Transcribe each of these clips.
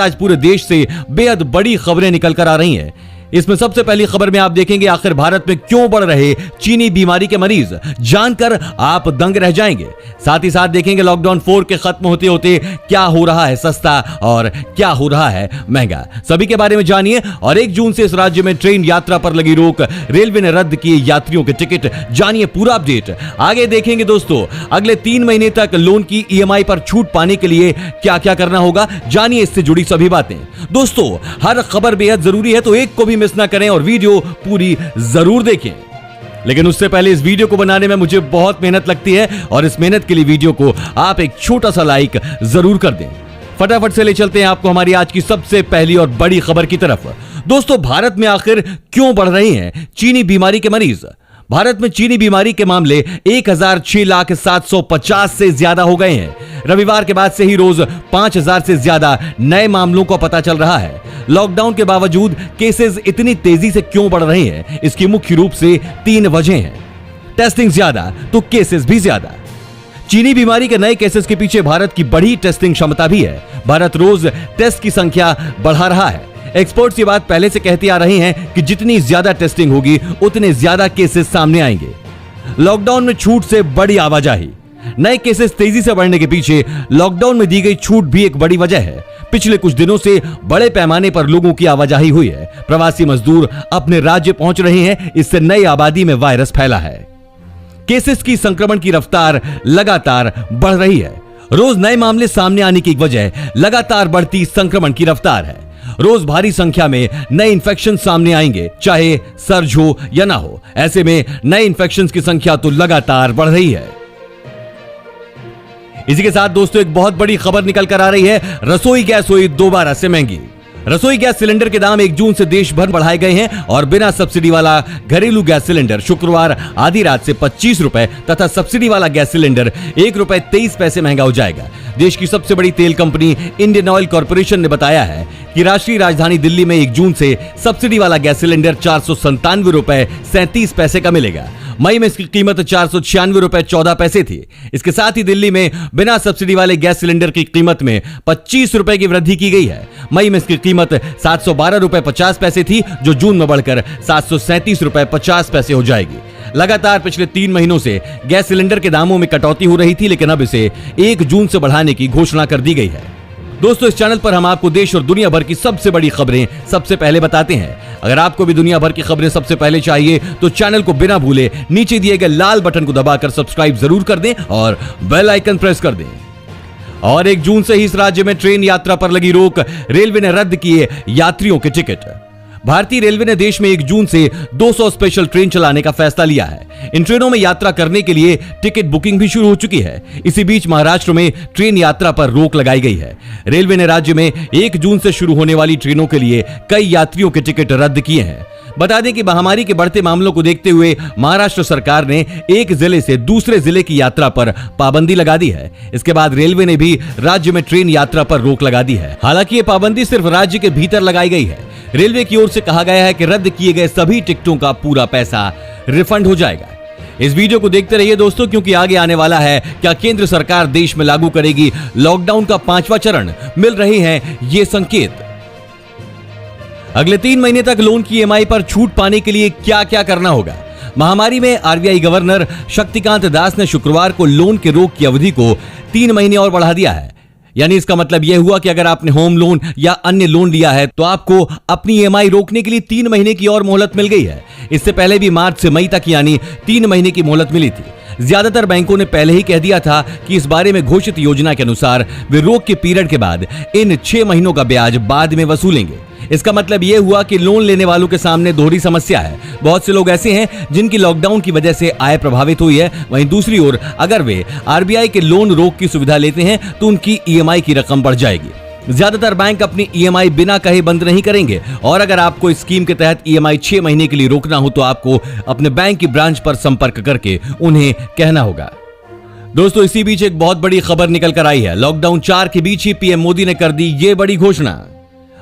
आज पूरे देश से बेहद बड़ी खबरें निकल कर आ रही हैं। इसमें सबसे पहली खबर में आप देखेंगे आखिर भारत में क्यों बढ़ रहे चीनी बीमारी के मरीज, जानकर आप दंग रह जाएंगे। साथ ही साथ देखेंगे लॉकडाउन 4 के खत्म होते होते क्या हो रहा है सस्ता और क्या हो रहा है महंगा, सभी के बारे में जानिए। और 1 जून से इस राज्य में ट्रेन यात्रा पर लगी रोक, रेलवे ने रद्द किए यात्रियों के टिकट, जानिए पूरा अपडेट। आगे देखेंगे दोस्तों अगले 3 महीने तक लोन की EMI पर छूट पाने के लिए क्या क्या करना होगा, जानिए इससे जुड़ी सभी बातें। दोस्तों हर खबर बेहद जरूरी है तो एक को भी मिस ना करें और वीडियो पूरी जरूर देखें। लेकिन उससे पहले इस वीडियो को बनाने में मुझे बहुत मेहनत लगती है और इस मेहनत के लिए वीडियो को आप एक छोटा सा लाइक जरूर कर दें। फटाफट से ले चलते हैं आपको हमारी आज की सबसे पहली और बड़ी खबर की तरफ। दोस्तों भारत में आखिर क्यों बढ़ रहे हैं चीनी बीमारी के मरीज। भारत में चीनी बीमारी के मामले 1,06,750 से ज्यादा हो गए हैं। रविवार के बाद से ही रोज 5,000 से ज्यादा नए मामलों का पता चल रहा है। लॉकडाउन के बावजूद केसेस इतनी तेजी से क्यों बढ़ रहे हैं, इसकी मुख्य रूप से 3 वजह हैं। टेस्टिंग ज्यादा तो केसेस भी ज्यादा। चीनी बीमारी के नए केसेस के पीछे भारत की बड़ी टेस्टिंग क्षमता भी है। भारत रोज टेस्ट की संख्या बढ़ा रहा है। एक्सपर्ट्स ये बात पहले से कहते आ रहे हैं कि जितनी ज्यादा टेस्टिंग होगी उतने ज्यादा केसेस सामने आएंगे। लॉकडाउन में छूट से बड़ी आवाजाही। नए केसेस तेजी से बढ़ने के पीछे लॉकडाउन में दी गई छूट भी एक बड़ी वजह है। पिछले कुछ दिनों से बड़े पैमाने पर लोगों की आवाजाही हुई है। प्रवासी मजदूर अपने राज्य पहुंच रहे हैं, इससे नई आबादी में वायरस फैला है। केसेस की संक्रमण की रफ्तार लगातार बढ़ रही है। रोज नए मामले सामने आने की वजह लगातार बढ़ती संक्रमण की रफ्तार है। रोज भारी संख्या में नए इन्फेक्शन सामने आएंगे, चाहे सर्ज हो या ना हो। ऐसे में नए इन्फेक्शन की संख्या तो लगातार बढ़ रही है। इसी के साथ दोस्तों एक बहुत बड़ी खबर निकल कर आ रही है, रसोई गैस हुई दोबारा से महंगी। रसोई गैस सिलेंडर के दाम 1 जून से देश भर बढ़ाए गए हैं और बिना सब्सिडी वाला घरेलू गैस सिलेंडर शुक्रवार आधी रात से 25 रुपए तथा सब्सिडी वाला गैस सिलेंडर ₹1.23 महंगा हो जाएगा। देश की सबसे बड़ी तेल कंपनी इंडियन ऑयल कॉर्पोरेशन ने बताया है कि राष्ट्रीय राजधानी दिल्ली में 1 जून से सब्सिडी वाला गैस सिलेंडर ₹497.37 का मिलेगा। मई में इसकी कीमत ₹496.14 थी। इसके साथ ही दिल्ली में बिना सब्सिडी वाले गैस सिलेंडर की कीमत में 25 रुपए की वृद्धि की गई है। मई में इसकी कीमत ₹712.50 थी, जो जून में बढ़कर ₹737.50 हो जाएगी। लगातार पिछले 3 महीनों से गैस सिलेंडर के दामों में कटौती हो रही थी, लेकिन अब इसे 1 जून से बढ़ाने की घोषणा कर दी गई है। दोस्तों इस चैनल पर हम आपको देश और दुनिया भर की सबसे बड़ी खबरें सबसे पहले बताते हैं। अगर आपको भी दुनिया भर की खबरें सबसे पहले चाहिए तो चैनल को बिना भूले नीचे दिए गए लाल बटन को दबाकर सब्सक्राइब जरूर कर दें और बेल आइकन प्रेस कर दें। और 1 जून से ही इस राज्य में ट्रेन यात्रा पर लगी रोक, रेलवे ने रद्द किए यात्रियों के टिकट। भारतीय रेलवे ने देश में 1 जून से 200 स्पेशल ट्रेन चलाने का फैसला लिया है। इन ट्रेनों में यात्रा करने के लिए टिकट बुकिंग भी शुरू हो चुकी है। इसी बीच महाराष्ट्र में ट्रेन यात्रा पर रोक लगाई गई है। रेलवे ने राज्य में 1 जून से शुरू होने वाली ट्रेनों के लिए कई यात्रियों के टिकट रद्द किए हैं। बता दें कि महामारी के बढ़ते मामलों को देखते हुए महाराष्ट्र सरकार ने एक जिले से दूसरे जिले की यात्रा पर पाबंदी लगा दी है। इसके बाद रेलवे ने भी राज्य में ट्रेन यात्रा पर रोक लगा दी है। हालांकि ये पाबंदी सिर्फ राज्य के भीतर लगाई गई है। रेलवे की ओर से कहा गया है कि रद्द किए गए सभी टिकटों का पूरा पैसा रिफंड हो जाएगा। इस वीडियो को देखते रहिए दोस्तों, क्योंकि आगे आने वाला है क्या केंद्र सरकार देश में लागू करेगी लॉकडाउन का 5वां चरण, मिल रहे हैं ये संकेत। अगले 3 महीने तक लोन की EMI पर छूट पाने के लिए क्या क्या करना होगा। महामारी में RBI गवर्नर शक्तिकांत दास ने शुक्रवार को लोन के रोक की अवधि को 3 महीने और बढ़ा दिया है। यानी इसका मतलब यह हुआ कि अगर आपने होम लोन या अन्य लोन लिया है तो आपको अपनी EMI रोकने के लिए 3 महीने की और मोहलत मिल गई है। इससे पहले भी मार्च से मई तक यानी 3 महीने की मोहलत मिली थी। ज्यादातर बैंकों ने पहले ही कह दिया था कि इस बारे में घोषित योजना के अनुसार वे रोक के पीरियड के बाद इन 6 महीनों का ब्याज बाद में वसूलेंगे। इसका मतलब यह हुआ कि लोन लेने वालों के सामने दोहरी समस्या है। बहुत से लोग ऐसे हैं जिनकी लॉकडाउन की वजह से आय प्रभावित हुई है। वहीं दूसरी ओर अगर वे RBI के लोन रोक की सुविधा लेते हैं तो उनकी EMI की रकम बढ़ जाएगी। ज्यादातर बैंक अपनी EMI बिना कहे बंद नहीं करेंगे और अगर आपको इस स्कीम के तहत EMI 6 महीने के लिए रोकना हो तो आपको अपने बैंक की ब्रांच पर संपर्क करके उन्हें कहना होगा। दोस्तों इसी बीच एक बहुत बड़ी खबर निकल कर आई है। लॉकडाउन 4 के बीच ही PM मोदी ने कर दी ये बड़ी घोषणा।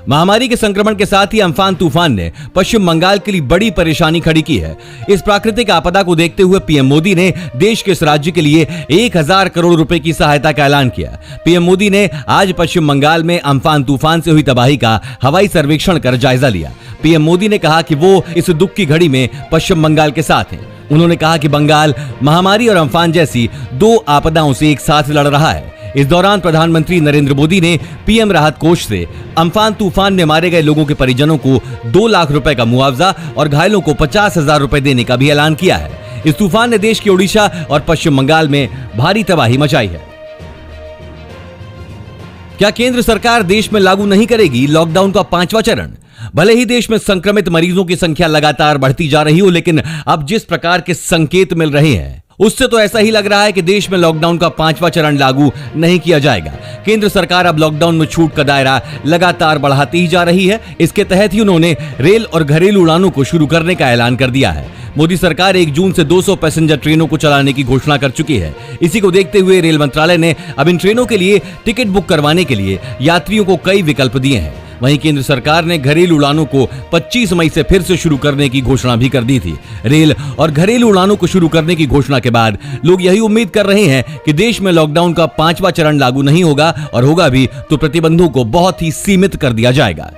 महामारी के संक्रमण के साथ ही अम्फान तूफान ने पश्चिम बंगाल के लिए बड़ी परेशानी खड़ी की है। इस प्राकृतिक आपदा को देखते हुए पीएम मोदी ने देश के इस राज्य के लिए 1000 करोड़ रुपए की सहायता का ऐलान किया। पीएम मोदी ने आज पश्चिम बंगाल में अम्फान तूफान से हुई तबाही का हवाई सर्वेक्षण कर जायजा लिया। पीएम मोदी ने कहा कि वो इस दुख की घड़ी में पश्चिम बंगाल के साथ हैं। उन्होंने कहा कि बंगाल महामारी और अम्फान जैसी दो आपदाओं से एक साथ लड़ रहा है। इस दौरान प्रधानमंत्री नरेंद्र मोदी ने पीएम राहत कोष से अम्फान तूफान में मारे गए लोगों के परिजनों को 2 लाख रुपए का मुआवजा और घायलों को 50,000 रुपए देने का भी ऐलान किया है। इस तूफान ने देश के ओडिशा और पश्चिम बंगाल में भारी तबाही मचाई है। क्या केंद्र सरकार देश में लागू नहीं करेगी लॉकडाउन का 5वां चरण? भले ही देश में संक्रमित मरीजों की संख्या लगातार बढ़ती जा रही हो, लेकिन अब जिस प्रकार के संकेत मिल रहे हैं उससे तो ऐसा ही लग रहा है कि देश में लॉकडाउन का 5वां चरण लागू नहीं किया जाएगा। केंद्र सरकार अब लॉकडाउन में छूट का दायरा लगातार बढ़ाती ही जा रही है। इसके तहत ही उन्होंने रेल और घरेलू उड़ानों को शुरू करने का ऐलान कर दिया है। मोदी सरकार 1 जून से 200 पैसेंजर ट्रेनों को चलाने की घोषणा कर चुकी है। इसी को देखते हुए रेल मंत्रालय ने अब इन ट्रेनों के लिए टिकट बुक करवाने के लिए यात्रियों को कई विकल्प दिए हैं। वहीं केंद्र सरकार ने घरेलू उड़ानों को 25 मई से फिर से शुरू करने की घोषणा भी कर दी थी। रेल और घरेलू उड़ानों को शुरू करने की घोषणा के बाद लोग यही उम्मीद कर रहे हैं कि देश में लॉकडाउन का 5वां चरण लागू नहीं होगा, और होगा भी तो प्रतिबंधों को बहुत ही सीमित कर दिया जाएगा।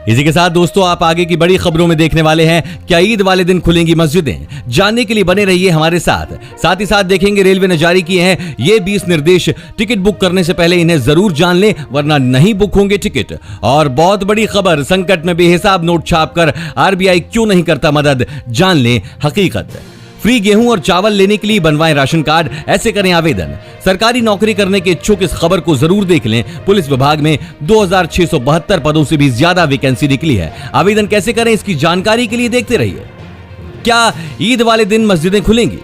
इसी के साथ दोस्तों, आप आगे की बड़ी खबरों में देखने वाले हैं क्या ईद वाले दिन खुलेंगी मस्जिदें। जानने के लिए बने रहिए हमारे साथ ही साथ देखेंगे रेलवे ने जारी किए हैं ये 20 निर्देश। टिकट बुक करने से पहले इन्हें जरूर जान लें, वरना नहीं बुक होंगे टिकट। और बहुत बड़ी खबर, संकट में बेहिसाब नोट छापकर आरबीआई क्यों नहीं करता मदद, जान लें हकीकत। फ्री गेहूं और चावल लेने के लिए बनवाएं राशन कार्ड, ऐसे करें आवेदन। सरकारी नौकरी करने के इच्छुक इस खबर को जरूर देख लें। पुलिस विभाग में 2672 पदों से भी ज्यादा वैकेंसी निकली है। आवेदन कैसे करें, इसकी जानकारी के लिए देखते रहिए। क्या ईद वाले दिन मस्जिदें खुलेंगी?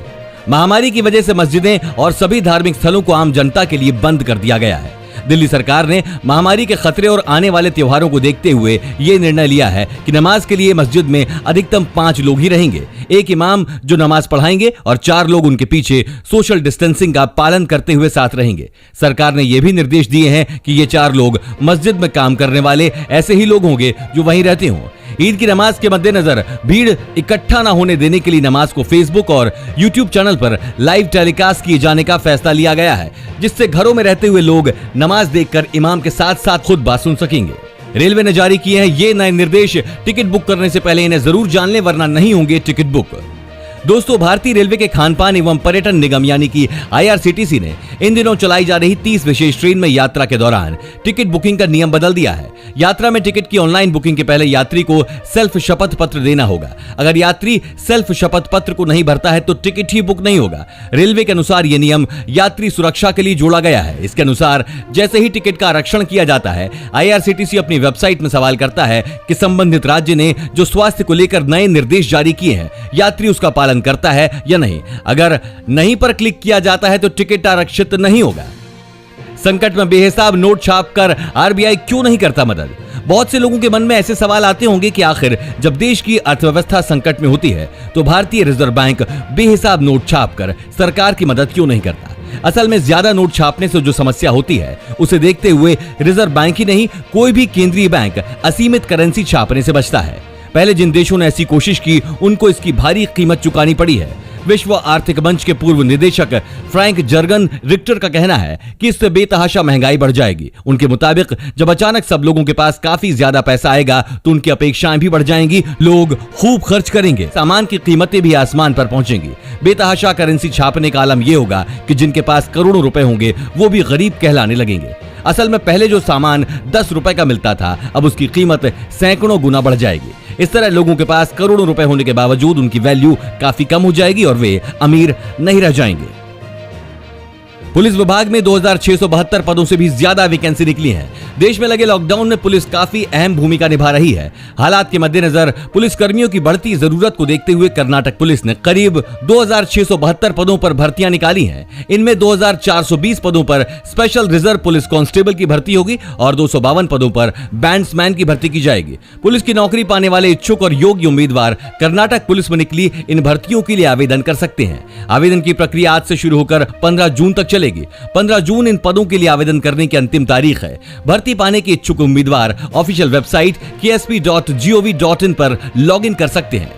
महामारी की वजह से मस्जिदें और सभी धार्मिक स्थलों को आम जनता के लिए बंद कर दिया गया है। दिल्ली सरकार ने महामारी के खतरे और आने वाले त्योहारों को देखते हुए यह निर्णय लिया है कि नमाज के लिए मस्जिद में अधिकतम 5 लोग ही रहेंगे। एक इमाम जो नमाज पढ़ाएंगे और 4 लोग उनके पीछे सोशल डिस्टेंसिंग का पालन करते हुए साथ रहेंगे। सरकार ने यह भी निर्देश दिए हैं कि ये 4 लोग मस्जिद में काम करने वाले ऐसे ही लोग होंगे जो वहीं रहते हों। ईद की नमाज के मद्देनजर भीड़ इकट्ठा न होने देने के लिए नमाज को फेसबुक और यूट्यूब चैनल पर लाइव टेलीकास्ट किए जाने का फैसला लिया गया है, जिससे घरों में रहते हुए लोग नमाज देखकर इमाम के साथ साथ खुतबा सुन सकेंगे। रेलवे ने जारी किए हैं ये नए निर्देश। टिकट बुक करने से पहले इन्हें जरूर जान लें, वरना नहीं होंगे टिकट बुक। दोस्तों, भारतीय रेलवे के खानपान एवं पर्यटन निगम यानी कि IRCTC ने इन दिनों चलाई जा रही 30 विशेष ट्रेन में यात्रा के दौरान टिकट बुकिंग का नियम बदल दिया है। यात्रा में टिकट की ऑनलाइन बुकिंग के पहले यात्री को सेल्फ शपथ पत्र देना होगा। अगर यात्री सेल्फ शपथ पत्र को नहीं भरता है तो टिकट ही बुक नहीं होगा। रेलवे के अनुसार यह नियम यात्री सुरक्षा के लिए जोड़ा गया है। इसके अनुसार जैसे ही टिकट का आरक्षण किया जाता है, IRCTC अपनी वेबसाइट में सवाल करता है कि संबंधित राज्य ने जो स्वास्थ्य को लेकर नए निर्देश जारी किए हैं, यात्री उसका पालन करता है या नहीं। अगर नहीं पर क्लिक किया जाता है तो टिकट आरक्षित नहीं होगा। संकट में बेहिसाब नोट छापकर आरबीआई क्यों नहीं करता मदद? बहुत से लोगों के मन में ऐसे सवाल आते होंगे कि आखिर जब देश की अर्थव्यवस्था संकट में होती है तो भारतीय रिजर्व बैंक बेहिसाब नोट छापकर सरकार की मदद क्यों नहीं करता। असल में ज्यादा नोट छापने से जो समस्या होती है उसे देखते हुए रिजर्व बैंक ही नहीं, कोई भी केंद्रीय बैंक असीमित करेंसी छापने से बचता है। पहले जिन देशों ने ऐसी कोशिश की उनको इसकी भारी कीमत चुकानी पड़ी है। विश्व आर्थिक मंच के पूर्व निदेशक फ्रैंक जर्गन रिक्टर का कहना है कि इससे बेतहाशा महंगाई बढ़ जाएगी। उनके मुताबिक जब अचानक सब लोगों के पास काफी ज्यादा पैसा आएगा तो उनकी अपेक्षाएं भी बढ़ जाएंगी, लोग खूब खर्च करेंगे, सामान की कीमतें भी आसमान पर पहुंचेंगी। बेतहाशा करेंसी छापने का आलम यह होगा कि जिनके पास करोड़ों रुपए होंगे वो भी गरीब कहलाने लगेंगे। असल में पहले जो सामान 10 रुपए का मिलता था, अब उसकी कीमत सैकड़ों गुना बढ़ जाएगी। इस तरह लोगों के पास करोड़ों रुपए होने के बावजूद उनकी वैल्यू काफी कम हो जाएगी और वे अमीर नहीं रह जाएंगे। पुलिस विभाग में 2672 पदों से भी ज्यादा वैकेंसी निकली है। देश में लगे लॉकडाउन में पुलिस काफी अहम भूमिका निभा रही है। हालात के मद्देनजर पुलिस कर्मियों की बढ़ती जरूरत को देखते हुए कर्नाटक पुलिस ने करीब 2672 पदों पर भर्तियां निकाली हैं। इनमें 2420 पदों पर स्पेशल रिजर्व पुलिस कांस्टेबल की भर्ती होगी और 252 पदों पर बैंड्समैन की भर्ती की जाएगी। पुलिस की नौकरी पाने वाले इच्छुक और योग्य उम्मीदवार कर्नाटक पुलिस में निकली इन भर्तियों के लिए आवेदन कर सकते हैं। आवेदन की प्रक्रिया आज से शुरू होकर 15 जून तक चलेगी। 15 जून इन पदों के लिए आवेदन करने की अंतिम तारीख है। भर्ती पाने के इच्छुक उम्मीदवार ऑफिशियल वेबसाइट ksp.gov.in पर लॉगिन कर सकते हैं।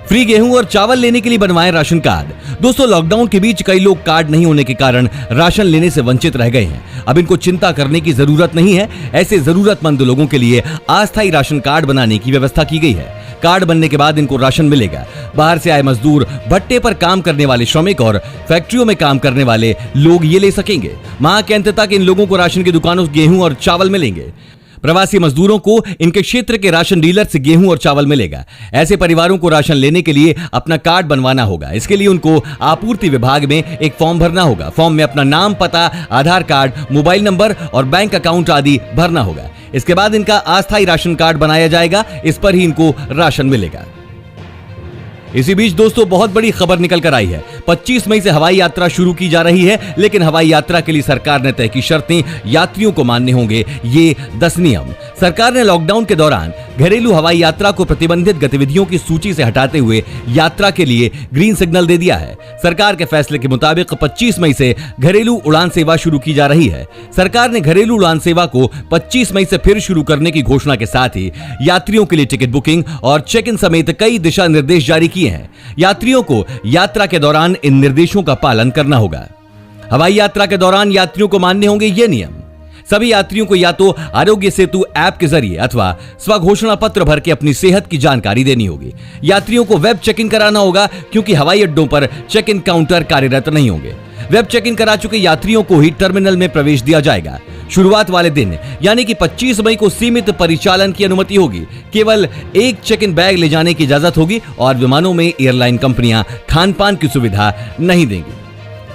फ्री गेहूं और चावल लेने के लिए बनवाएं राशन कार्ड। दोस्तों, लॉकडाउन के बीच कई लोग कार्ड नहीं होने के कारण राशन लेने से वंचित रह गए हैं। अब इनको चिंता करने की जरूरत नहीं है। ऐसे जरूरतमंद लोगों के लिए अस्थायी राशन कार्ड बनाने की व्यवस्था की गई है। कार्ड बनने के बाद इनको राशन मिलेगा। बाहर से आए मजदूर, भट्टे पर काम करने वाले श्रमिक और फैक्ट्रियों में काम करने वाले लोग ये ले सकेंगे। माह के अंत तक इन लोगों को राशन की दुकानों से गेहूं और चावल मिलेंगे। प्रवासी मजदूरों को इनके क्षेत्र के राशन डीलर से गेहूं और चावल मिलेगा। ऐसे परिवारों को राशन लेने के लिए अपना कार्ड बनवाना होगा। इसके लिए उनको आपूर्ति विभाग में एक फॉर्म भरना होगा। फॉर्म में अपना नाम, पता, आधार कार्ड, मोबाइल नंबर और बैंक अकाउंट आदि भरना होगा। इसके बाद इनका अस्थायी राशन कार्ड बनाया जाएगा। इस पर ही इनको राशन मिलेगा। इसी बीच दोस्तों, बहुत बड़ी खबर निकल कर आई है। 25 मई से हवाई यात्रा शुरू की जा रही है, लेकिन हवाई यात्रा के लिए सरकार ने तय की शर्तें यात्रियों को मानने होंगे ये 10 नियम। सरकार ने लॉकडाउन के दौरान घरेलू हवाई यात्रा को प्रतिबंधित गतिविधियों की सूची से हटाते हुए यात्रा के लिए ग्रीन सिग्नल दे दिया है। सरकार के फैसले के मुताबिक 25 मई से घरेलू उड़ान सेवा शुरू की जा रही है। सरकार ने घरेलू उड़ान सेवा को 25 मई से फिर शुरू करने की घोषणा के साथ ही यात्रियों के लिए टिकट बुकिंग और चेक इन समेत कई दिशा निर्देश जारी किए हैं। यात्रियों को यात्रा के दौरान इन निर्देशों का पालन करना होगा। हवाई यात्रा के दौरान यात्रियों को मानने होंगे ये नियम। सभी यात्रियों को या तो आरोग्य सेतु ऐप के जरिए अथवा स्वघोषणा पत्र भर के अपनी सेहत की जानकारी देनी होगी। यात्रियों को वेब चेक इन कराना होगा, क्योंकि हवाई अड्डों पर चेक इन काउंटर कार्यरत नहीं होंगे। वेब चेक इन करा चुके यात्रियों को ही टर्मिनल में प्रवेश दिया जाएगा। शुरुआत वाले दिन यानी कि 25 मई को सीमित परिचालन की अनुमति होगी। केवल एक चेक इन बैग ले जाने की इजाजत होगी और विमानों में एयरलाइन कंपनियां खान पान की सुविधा नहीं देंगी।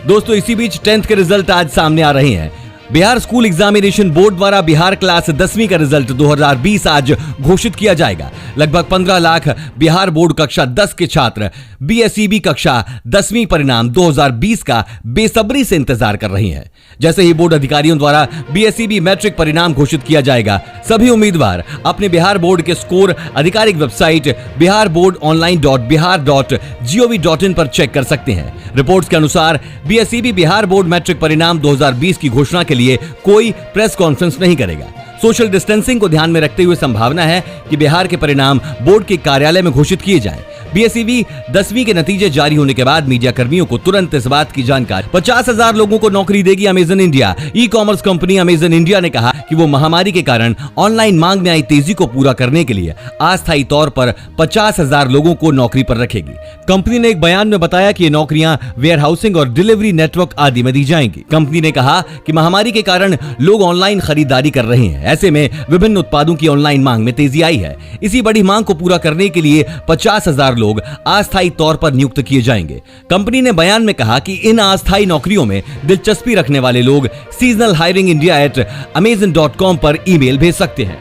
दोस्तों, इसी बीच 10th के रिजल्ट आज सामने आ रहे हैं। बिहार स्कूल एग्जामिनेशन बोर्ड द्वारा बिहार क्लास 10वीं का रिजल्ट 2020 आज घोषित किया जाएगा। लगभग 15 लाख बिहार बोर्ड कक्षा 10 के छात्र बीएसईबी कक्षा 10वीं परिणाम 2020 का बेसब्री से इंतजार कर रही हैं। जैसे ही बोर्ड अधिकारियों द्वारा बीएसईबी मैट्रिक परिणाम घोषित किया जाएगा, सभी उम्मीदवार अपने बिहार बोर्ड के स्कोर आधिकारिक वेबसाइट biharboardonline.bihar.gov.in पर चेक कर सकते हैं। रिपोर्ट्स के अनुसार बीएसईबी बिहार बोर्ड मैट्रिक परिणाम 2020 की घोषणा के लिए कोई प्रेस कॉन्फ्रेंस नहीं करेगा। सोशल डिस्टेंसिंग को ध्यान में रखते हुए संभावना है कि बिहार के परिणाम बोर्ड के कार्यालय में घोषित किए जाएं। बीएसईबी 10वीं के नतीजे जारी होने के बाद मीडिया कर्मियों को तुरंत इस बात की जानकारी 50,000 लोगों को नौकरी देगी Amazon India. E commerce company Amazon India ने कहा कि वो महामारी के कारण ऑनलाइन मांग में आई तेजी को पूरा करने के लिए अस्थायी तौर पर 50,000 लोगों को नौकरी पर रखेगी। कंपनी ने एक बयान में बताया कि ये नौकरियां वेयर हाउसिंग और डिलीवरी नेटवर्क आदि में दी जाएंगी। कंपनी ने कहा कि महामारी के कारण लोग ऑनलाइन खरीदारी कर रहे हैं। ऐसे में विभिन्न उत्पादों की ऑनलाइन मांग में तेजी आई है। इसी बड़ी मांग को पूरा करने के लिए 50,000 लोग अस्थायी तौर पर नियुक्त किए जाएंगे। कंपनी ने बयान में कहा कि इन अस्थायी नौकरियों में दिलचस्पी रखने वाले लोग सीजनल हायरिंग india@amazon.com पर ईमेल भेज सकते हैं।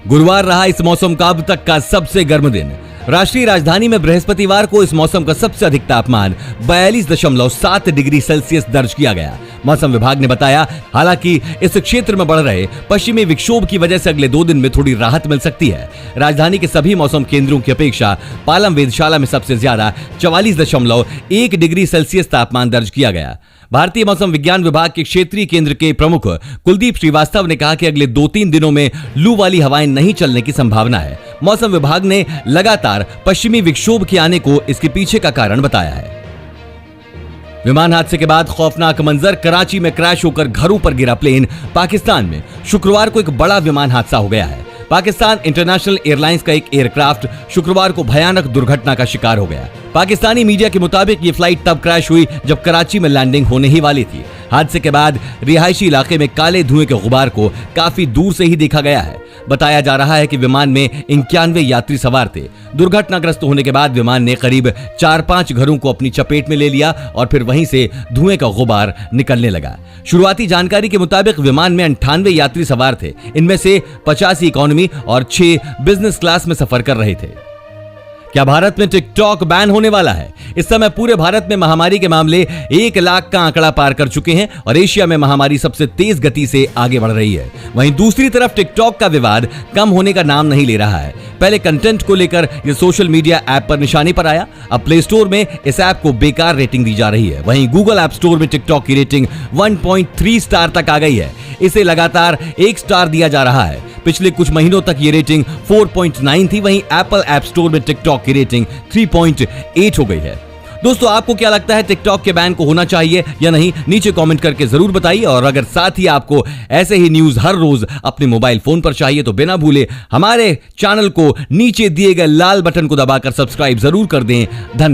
गुरुवार रहा इस मौसम का अब तक का सबसे गर्म दिन। राष्ट्रीय राजधानी में बृहस्पतिवार को इस मौसम का सबसे अधिक तापमान 42.7 डिग्री सेल्सियस दर्ज किया गया। मौसम विभाग ने बताया, हालांकि इस क्षेत्र में बढ़ रहे पश्चिमी विक्षोभ की वजह से अगले 2 दिन में थोड़ी राहत मिल सकती है। राजधानी के सभी मौसम केंद्रों की अपेक्षा पालम वेधशाला में सबसे ज्यादा 44.1 डिग्री सेल्सियस तापमान दर्ज किया गया। भारतीय मौसम विज्ञान विभाग के क्षेत्रीय केंद्र के प्रमुख कुलदीप श्रीवास्तव ने कहा कि अगले 2-3 दिनों में लू वाली हवाएं नहीं चलने की संभावना है। मौसम विभाग ने लगातार पश्चिमी विक्षोभ के आने को इसके पीछे का कारण बताया है। विमान हादसे के बाद खौफनाक मंजर, कराची में क्रैश होकर घरों पर गिरा प्लेन। पाकिस्तान में शुक्रवार को एक बड़ा विमान हादसा हो गया है। पाकिस्तान इंटरनेशनल एयरलाइंस का एक एयरक्राफ्ट शुक्रवार को भयानक दुर्घटना का शिकार हो गया। पाकिस्तानी मीडिया के मुताबिक ये फ्लाइट तब क्रैश हुई जब कराची में लैंडिंग होने ही वाली थी। हादसे के बाद रिहायशी इलाके में काले धुएं के गुबार को काफी दूर से ही देखा गया है। बताया जा रहा है कि विमान में 91 यात्री सवार थे। दुर्घटनाग्रस्त होने के बाद विमान ने करीब 4-5 घरों को अपनी चपेट में ले लिया और फिर वहीं से धुएं का गुबार निकलने लगा। शुरुआती जानकारी के मुताबिक विमान में 98 यात्री सवार थे। इनमें से 85 इकोनॉमी और 6 बिजनेस क्लास में सफर कर रहे थे। क्या भारत में टिकटॉक बैन होने वाला है? इस समय पूरे भारत में महामारी के मामले 1 लाख का आंकड़ा पार कर चुके हैं और एशिया में महामारी सबसे तेज गति से आगे बढ़ रही है। वहीं दूसरी तरफ टिकटॉक का विवाद कम होने का नाम नहीं ले रहा है। पहले कंटेंट को लेकर यह सोशल मीडिया ऐप पर निशाने पर आया, अब प्ले स्टोर में इस ऐप को बेकार रेटिंग दी जा रही है। वहीं गूगल ऐप स्टोर में टिकटॉक की रेटिंग 1.3 स्टार तक आ गई है। इसे लगातार 1 स्टार दिया जा रहा है। पिछले कुछ महीनों तक ये रेटिंग 4.9 थी। वहीं एप्पल ऐप स्टोर में टिकटॉक की रेटिंग 3.8 हो गई है। दोस्तों, आपको क्या लगता है, टिकटॉक के बैन को होना चाहिए या नहीं? नीचे कमेंट करके जरूर बताइए। और अगर साथ ही आपको ऐसे ही न्यूज हर रोज अपने मोबाइल फोन पर चाहिए तो बिना भूले हमारे चैनल को नीचे दिए गए लाल बटन को दबाकर सब्सक्राइब जरूर कर दें। धन्यवाद।